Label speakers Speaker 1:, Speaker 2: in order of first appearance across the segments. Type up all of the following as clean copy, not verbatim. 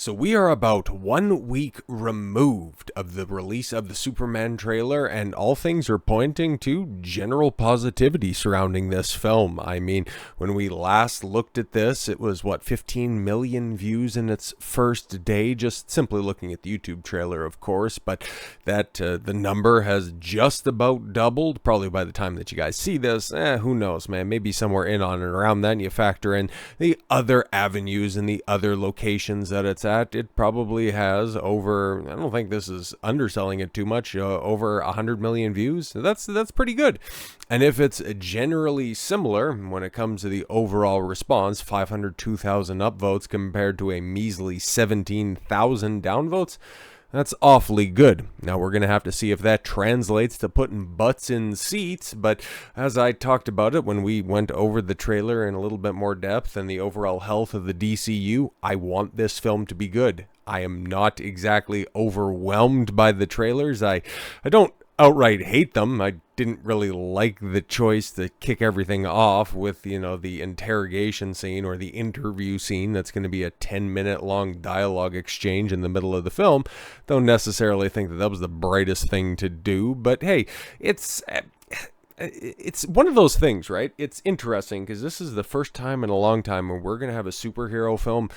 Speaker 1: So we are about 1 week removed of the release of the Superman trailer, and all things are pointing to general positivity surrounding this film. I mean, when we last looked at this, it was, 15 million views in its first day, just simply looking at the YouTube trailer, of course, but that the number has just about doubled, probably by the time that you guys see this. Who knows, man, maybe somewhere in on and around then. You factor in the other avenues and the other locations that it's at, it probably has over, I don't think this is underselling it too much, over 100 million views. That's pretty good. And if it's generally similar when it comes to the overall response, 502,000 upvotes compared to a measly 17,000 downvotes, that's awfully good. Now we're going to have to see if that translates to putting butts in seats, but as I talked about it when we went over the trailer in a little bit more depth and the overall health of the DCU, I want this film to be good. I am not exactly overwhelmed by the trailers. I don't outright hate them. I didn't really like the choice to kick everything off with, the interrogation scene or the interview scene that's going to be a 10-minute long dialogue exchange in the middle of the film. Don't necessarily think that was the brightest thing to do, but hey, it's one of those things, right? It's interesting because this is the first time in a long time when we're going to have a superhero film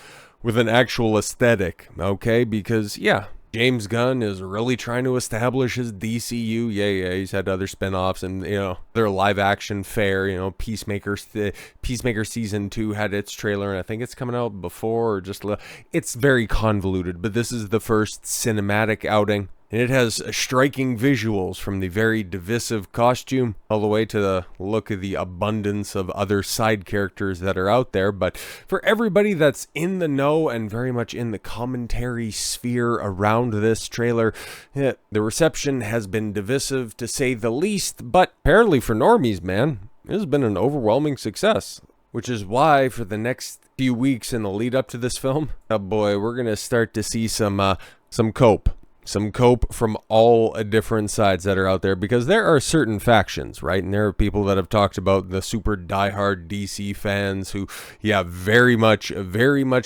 Speaker 1: with an actual aesthetic, okay? Because, yeah, James Gunn is really trying to establish his DCU. Yeah, he's had other spinoffs and, their live action fare, Peacemaker Season 2 had its trailer, and I think it's coming out before or just, it's very convoluted, but this is the first cinematic outing. And it has striking visuals from the very divisive costume all the way to the look of the abundance of other side characters that are out there. But for everybody that's in the know and very much in the commentary sphere around this trailer, the reception has been divisive to say the least. But apparently for normies, man, it has been an overwhelming success. Which is why for the next few weeks in the lead up to this film, oh boy, we're going to start to see some cope. Some cope from all different sides that are out there, because there are certain factions, right? And there are people that have talked about the super diehard DC fans who, very much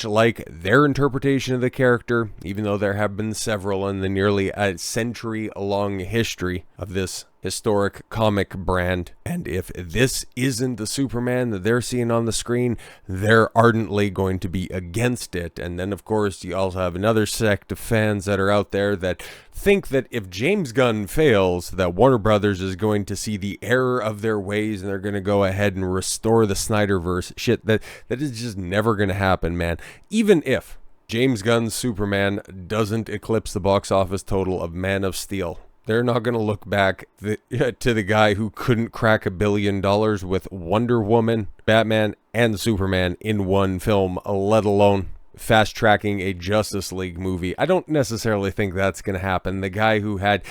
Speaker 1: like their interpretation of the character, even though there have been several in the nearly a century-long history of this historic comic brand. And if this isn't the Superman that they're seeing on the screen, they're ardently going to be against it. And then, of course, you also have another sect of fans that are out there that think that if James Gunn fails, that Warner Brothers is going to see the error of their ways and they're going to go ahead and restore the Snyderverse. Shit, that is just never going to happen, man. Even if James Gunn's Superman doesn't eclipse the box office total of Man of Steel, they're not going to look back to the guy who couldn't crack $1 billion with Wonder Woman, Batman, and Superman in one film, let alone fast-tracking a Justice League movie. I don't necessarily think that's going to happen. The guy who had,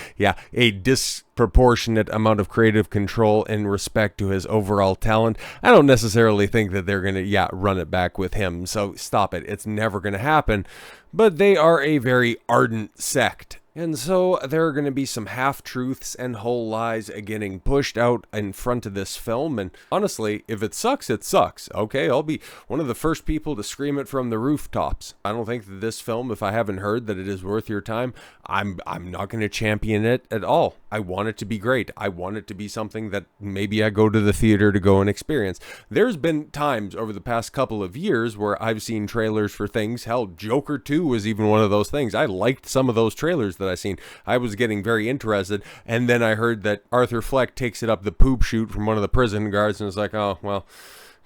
Speaker 1: a disproportionate amount of creative control in respect to his overall talent, I don't necessarily think that they're going to, run it back with him. So stop it. It's never going to happen. But they are a very ardent sect. And so there are going to be some half-truths and whole lies getting pushed out in front of this film. And honestly, if it sucks, it sucks. Okay, I'll be one of the first people to scream it from the rooftops. I don't think that this film, if I haven't heard that it is worth your time, I'm not going to champion it at all. I want it to be great. I want it to be something that maybe I go to the theater to go and experience. There's been times over the past couple of years where I've seen trailers for things. Hell, Joker 2 was even one of those things. I liked some of those trailers that I seen. I was getting very interested, and then I heard that Arthur Fleck takes it up the poop chute from one of the prison guards, and it's like, oh, well,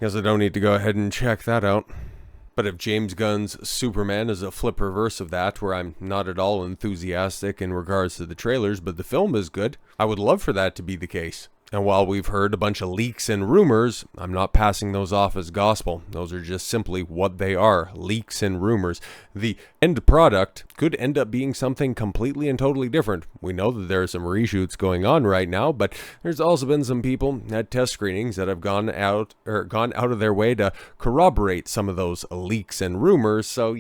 Speaker 1: guess I don't need to go ahead and check that out. But if James Gunn's Superman is a flip reverse of that, where I'm not at all enthusiastic in regards to the trailers, but the film is good, I would love for that to be the case. And while we've heard a bunch of leaks and rumors, I'm not passing those off as gospel. Those are just simply what they are, leaks and rumors. The end product could end up being something completely and totally different. We know that there are some reshoots going on right now, but there's also been some people at test screenings that have gone out of their way to corroborate some of those leaks and rumors. So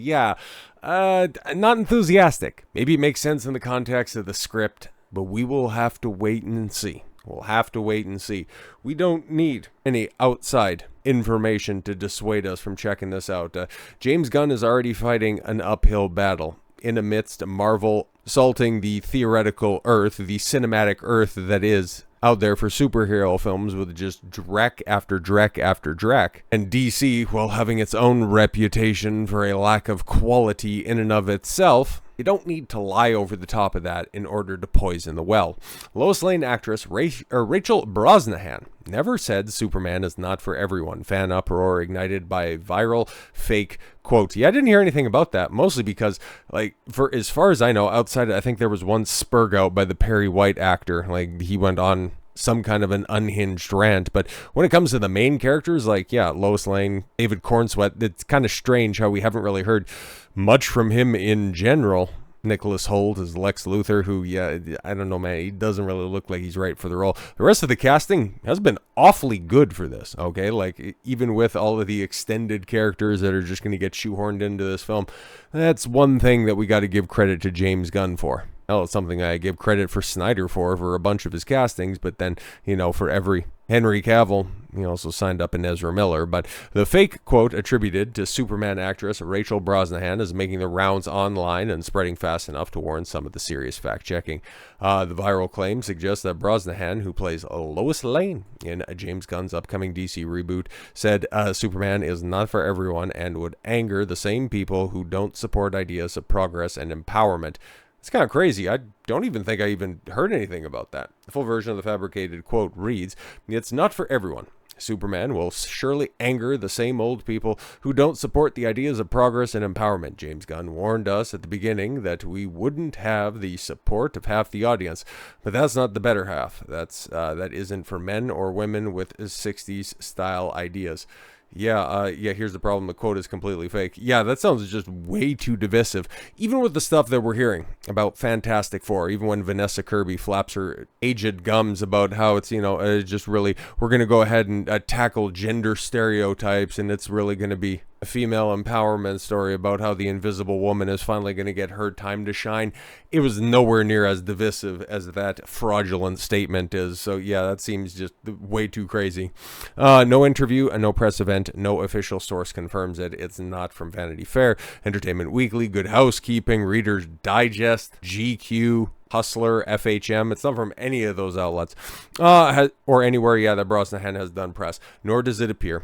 Speaker 1: not enthusiastic. Maybe it makes sense in the context of the script, but we will have to wait and see. We'll have to wait and see. We don't need any outside information to dissuade us from checking this out. James Gunn is already fighting an uphill battle in amidst Marvel assaulting the theoretical Earth, the cinematic Earth that is out there for superhero films with just dreck after dreck after dreck. And DC, while having its own reputation for a lack of quality in and of itself, you don't need to lie over the top of that in order to poison the well. Lois Lane actress Rachel Brosnahan never said Superman is not for everyone. Fan uproar ignited by a viral fake quote. Yeah, I didn't hear anything about that, mostly because, like, for as far as I know, outside, I think there was one spurg out by the Perry White actor. Like, he went on some kind of an unhinged rant, but when it comes to the main characters, like, yeah, Lois Lane, David Corenswet, it's kind of strange how we haven't really heard much from him in general. Nicholas Hoult is Lex Luthor, who, yeah, I don't know, man, he doesn't really look like he's right for the role. The rest of the casting has been awfully good for this, okay? Like, even with all of the extended characters that are just going to get shoehorned into this film, that's one thing that we got to give credit to James Gunn for. Well, it's something I give credit for Snyder for a bunch of his castings, but then, you know, for every Henry Cavill, he also signed up in Ezra Miller. But the fake quote attributed to Superman actress Rachel Brosnahan is making the rounds online and spreading fast enough to warrant some of the serious fact-checking. The viral claim suggests that Brosnahan, who plays Lois Lane in James Gunn's upcoming DC reboot, said Superman is not for everyone and would anger the same people who don't support ideas of progress and empowerment. It's kind of crazy. I don't even think I even heard anything about that. The full version of the fabricated quote reads, "It's not for everyone. Superman will surely anger the same old people who don't support the ideas of progress and empowerment. James Gunn warned us at the beginning that we wouldn't have the support of half the audience, but that's not the better half. That isn't for men or women with 60s style ideas." Yeah, here's the problem. The quote is completely fake. Yeah, that sounds just way too divisive. Even with the stuff that we're hearing about Fantastic Four, even when Vanessa Kirby flaps her aged gums about how it's, you know, just really, we're going to go ahead and tackle gender stereotypes, and it's really going to be a female empowerment story about how the Invisible Woman is finally going to get her time to shine. It was nowhere near as divisive as that fraudulent statement is. So yeah, that seems just way too crazy. No interview and no press event. No official source confirms it. It's not from Vanity Fair, Entertainment Weekly, Good Housekeeping, Reader's Digest, GQ, Hustler, FHM. It's not from any of those outlets or anywhere, that Brosnahan has done press, nor does it appear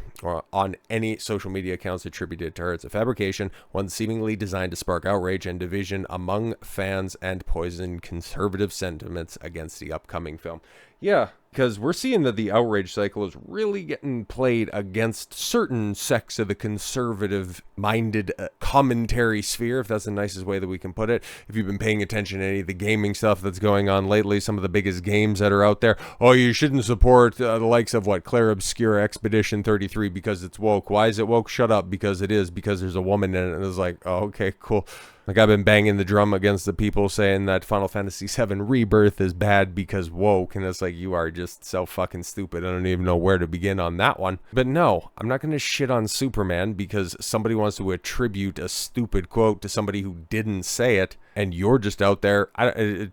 Speaker 1: on any social media accounts attributed to her. It's a fabrication, one seemingly designed to spark outrage and division among fans and poison conservative sentiments against the upcoming film. Yeah, because we're seeing that the outrage cycle is really getting played against certain sects of the conservative-minded commentary sphere, if that's the nicest way that we can put it. If you've been paying attention to any of the gaming stuff that's going on lately, some of the biggest games that are out there, oh, you shouldn't support the likes of, Claire Obscura Expedition 33 because it's woke. Why is it woke? Shut up, because it is, because there's a woman in it. And it's like, oh, okay, cool. Like, I've been banging the drum against the people saying that Final Fantasy VII Rebirth is bad because woke, and it's like, you are just so fucking stupid. I don't even know where to begin on that one. But no, I'm not going to shit on Superman because somebody wants to attribute a stupid quote to somebody who didn't say it, and you're just out there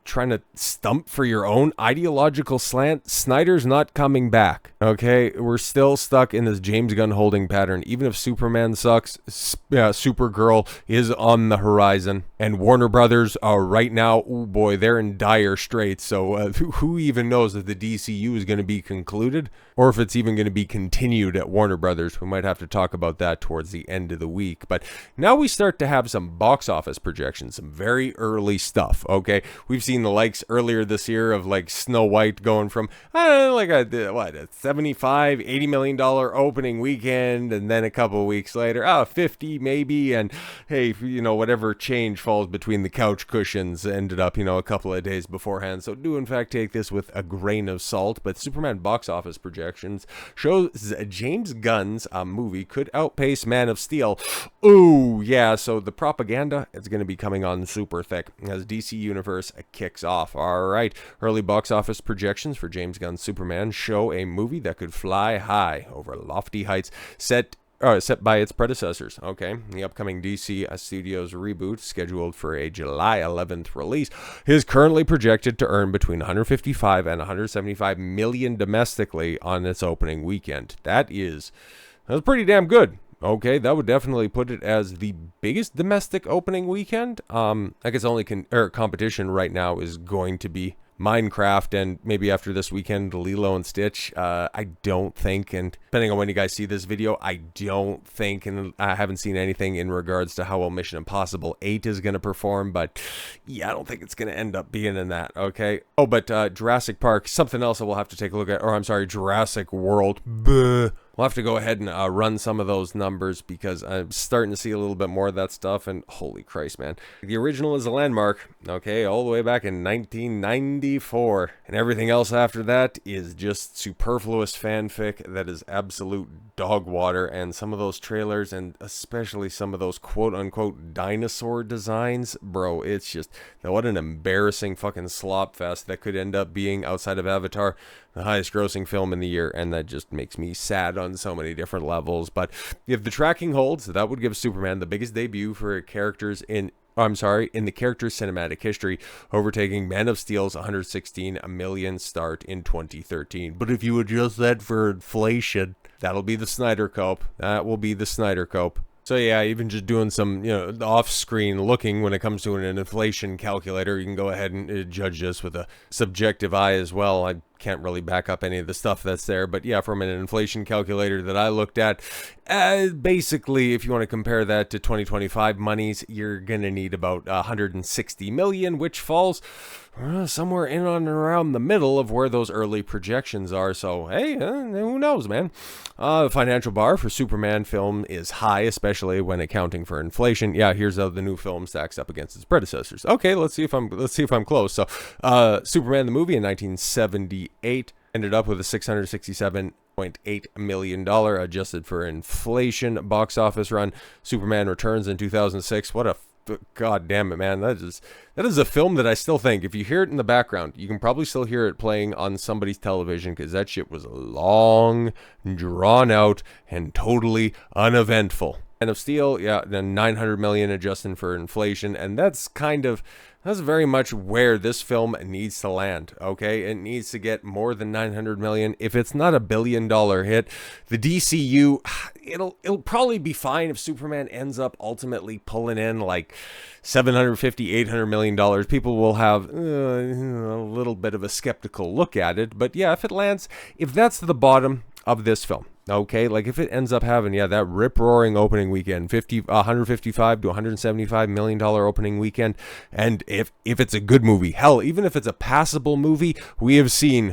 Speaker 1: trying to stump for your own ideological slant. Snyder's not coming back, okay? We're still stuck in this James Gunn holding pattern. Even if Superman sucks, Supergirl is on the horizon. And Warner Brothers are right now, oh boy, they're in dire straits. So who even knows if the DCU is going to be concluded or if it's even going to be continued at Warner Brothers. We might have to talk about that towards the end of the week. But now we start to have some box office projections, some very early stuff, okay? We've seen the likes earlier this year of Snow White going from, I don't know, a $75, $80 million opening weekend, and then a couple of weeks later, 50 maybe, and hey, whatever change falls between the couch cushions ended up, a couple of days beforehand. So do in fact take this with a grain of salt, but Superman box office projections shows James Gunn's movie could outpace Man of Steel. Ooh, yeah, so the propaganda is going to be coming on super thick as DC Universe kicks off. All right, early box office projections for James Gunn's Superman show a movie that could fly high over lofty heights set set by its predecessors. Okay, the upcoming DC Studios reboot, scheduled for a July 11th release, is currently projected to earn between 155 and 175 million domestically on its opening weekend. That's pretty damn good. Okay, that would definitely put it as the biggest domestic opening weekend. I guess the only competition right now is going to be Minecraft, and maybe after this weekend, Lilo and Stitch. I don't think, and depending on when you guys see this video, I don't think, and I haven't seen anything in regards to how well Mission Impossible 8 is going to perform, but yeah, I don't think it's going to end up being in that, okay? Oh, but Jurassic Park, something else that we'll have to take a look at, or I'm sorry, Jurassic World. Buh. We'll have to go ahead and run some of those numbers because I'm starting to see a little bit more of that stuff, and holy Christ, man. The original is a landmark, okay, all the way back in 1994, and everything else after that is just superfluous fanfic that is absolute dog water, and some of those trailers, and especially some of those quote-unquote dinosaur designs, bro, it's just, what an embarrassing fucking slop fest that could end up being, outside of Avatar, the highest grossing film in the year, and that just makes me sad on so many different levels. But if the tracking holds, that would give Superman the biggest debut for characters in the character's cinematic history, overtaking Man of Steel's 116 million start in 2013. But if you adjust that for inflation, that'll be the Snyder Cope. That will be the Snyder Cope. So yeah, even just doing some, off-screen looking when it comes to an inflation calculator, you can go ahead and judge this with a subjective eye as well. I can't really back up any of the stuff that's there, but yeah, from an inflation calculator that I looked at, basically, if you want to compare that to 2025 monies, you're gonna need about 160 million, which falls somewhere in and around the middle of where those early projections are. So hey, who knows, man? The financial bar for Superman film is high, especially when accounting for inflation. Yeah, here's how the new film stacks up against its predecessors. Okay, let's see if I'm close. So Superman the movie in 1978 ended up with a $667.8 million adjusted for inflation box office run. Superman Returns in 2006. What a God damn it, man. That is a film that I still think, if you hear it in the background, you can probably still hear it playing on somebody's television, because that shit was long, drawn out, and totally uneventful. Man of Steel, yeah, then 900 million adjusting for inflation, and that's very much where this film needs to land, okay? It needs to get more than 900 million. If it's not $1 billion hit, the DCU, it'll probably be fine if Superman ends up ultimately pulling in like 750, 800 million dollars. People will have a little bit of a skeptical look at it, but yeah, if that's the bottom of this film, okay, like if it ends up having, that rip-roaring opening weekend, 155 to 175 million dollar opening weekend, and if it's a good movie, hell, even if it's a passable movie, we have seen,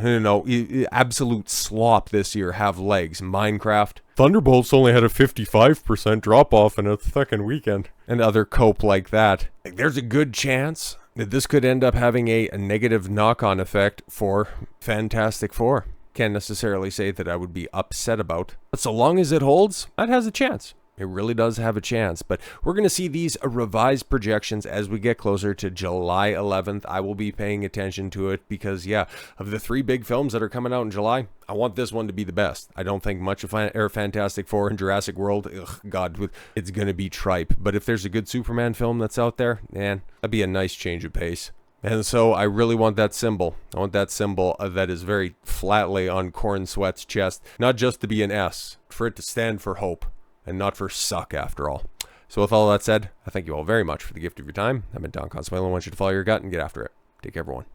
Speaker 1: absolute slop this year have legs. Minecraft, Thunderbolts only had a 55% drop-off in its second weekend, and other cope like that. Like, there's a good chance that this could end up having a negative knock-on effect for Fantastic Four. Can't necessarily say that I would be upset about, but so long as it holds, that has a chance. It really does have a chance, but we're going to see these revised projections as we get closer to July 11th. I will be paying attention to it because, of the 3 big films that are coming out in July, I want this one to be the best. I don't think much of Fantastic Four and Jurassic World, it's going to be tripe. But if there's a good Superman film that's out there, man, that'd be a nice change of pace. And so I really want that symbol. I want that symbol that is very flatly on Corenswet's chest, not just to be an S, for it to stand for hope, and not for suck after all. So with all that said, I thank you all very much for the gift of your time. I've been Don Consuelo. I want you to follow your gut and get after it. Take care, everyone.